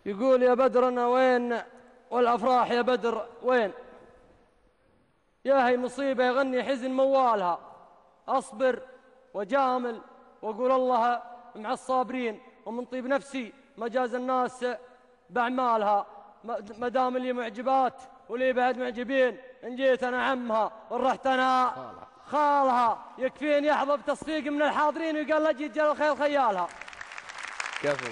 يقول يا بدرنا وين والأفراح يا بدر وين؟ يا هي مصيبة يغني حزن موالها. أصبر وجامل وأقول الله مع الصابرين، ومن طيب نفسي مجاز الناس بأعمالها. ما دام اللي معجبات ولي بعد معجبين، إن جيت أنا عمها وإن رحت أنا خالها. يكفين يحظى بتصفيق من الحاضرين ويقال لا جيت جل الخيل خيالها. كفو.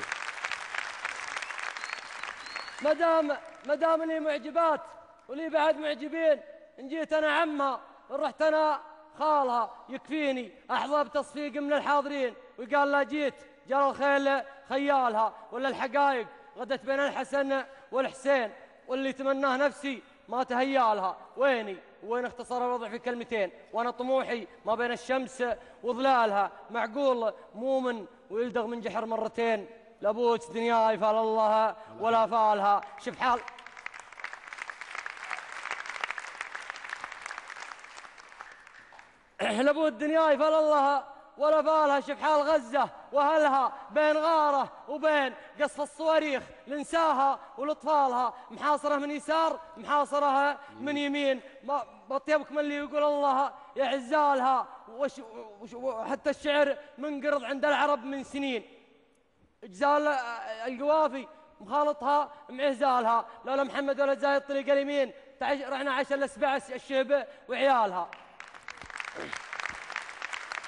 ما دام اللي معجبات ولي بعد معجبين، إن جيت أنا عمها وإن رحت أنا خالها. يكفيني أحظى بتصفيق من الحاضرين وقال لا جيت جل الخيل خيالها. ولا الحقائق غدت بين الحسن والحسين، واللي تمناه نفسي ما تهيالها. ويني وين اختصر الوضع في كلمتين؟ وانا طموحي ما بين الشمس وظلالها. معقول مؤمن ويلدغ من جحر مرتين؟ لابوت دنياي فال الله ولا فالها. شوف حال لابوت دنياي فال الله ولا فالها. شوف حال غزة وأهلها بين غارة وبين قصف الصواريخ لنساها ولأطفالها. محاصرة من يسار محاصرها من يمين. بطيبك من اللي يقول الله يا عزالها. وحتى الشعر منقرض عند العرب من سنين. اجزال القوافي مخالطها معزالها. لولا محمد ولا زايد طريق اليمين رحنا عشان الأسبع الشهب وعيالها.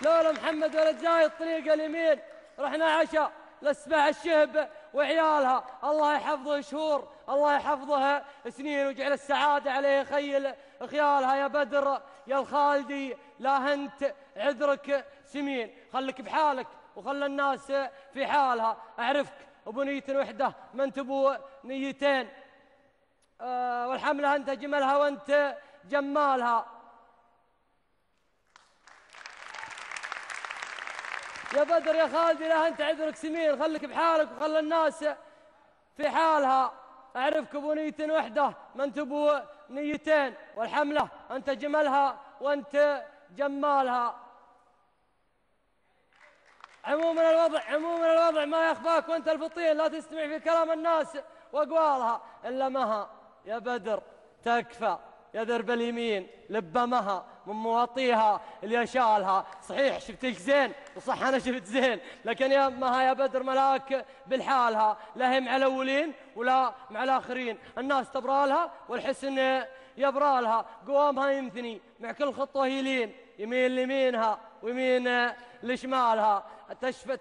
لولا محمد ولد زايد طريق اليمين رحنا عشا لأسبع الشهب وعيالها. الله يحفظه شهور، الله يحفظه سنين، وجعل السعادة عليه خيل خيالها. يا بدر يا الخالدي لا هنت عذرك سمين. خلك بحالك وخلى الناس في حالها. أعرفك أبو نية وحدة ما انت أبو نيتين. والحملة أنت جملها وانت جمالها. يا بدر يا خالدي لا أنت عذرك سمين. خلك بحالك وخلى الناس في حالها. أعرفك أبو نية وحدة ما أنت أبو نيتين. والحملة أنت جملها وأنت جمالها. عموما الوضع ما يخفاك وأنت الفطين. لا تستمع في كلام الناس وأقوالها إلا مها يا بدر تكفى. يا درب اليمين لبمها من مواطيها اللي شالها. صحيح شفتك زين وصح أنا شفت زين، لكن يا مها يا بدر ملاك بالحالها. لا هي مع الأولين ولا مع الآخرين. الناس تبرالها والحسن يبرالها. قوامها ينثني مع كل خطوة يلين، يمين ليمينها ويمين لشمالها.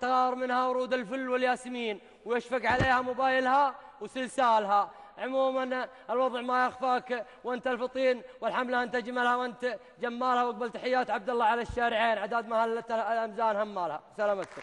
تغار منها ورود الفل والياسمين، ويشفق عليها موبايلها وسلسالها. عموما الوضع ما يخفاك وانت الفطين، والحملة انت جمالها وانت جمالها. واقبل تحيات عبد الله على الشارعين عداد مهلة الامزان همالها. سلامتكم.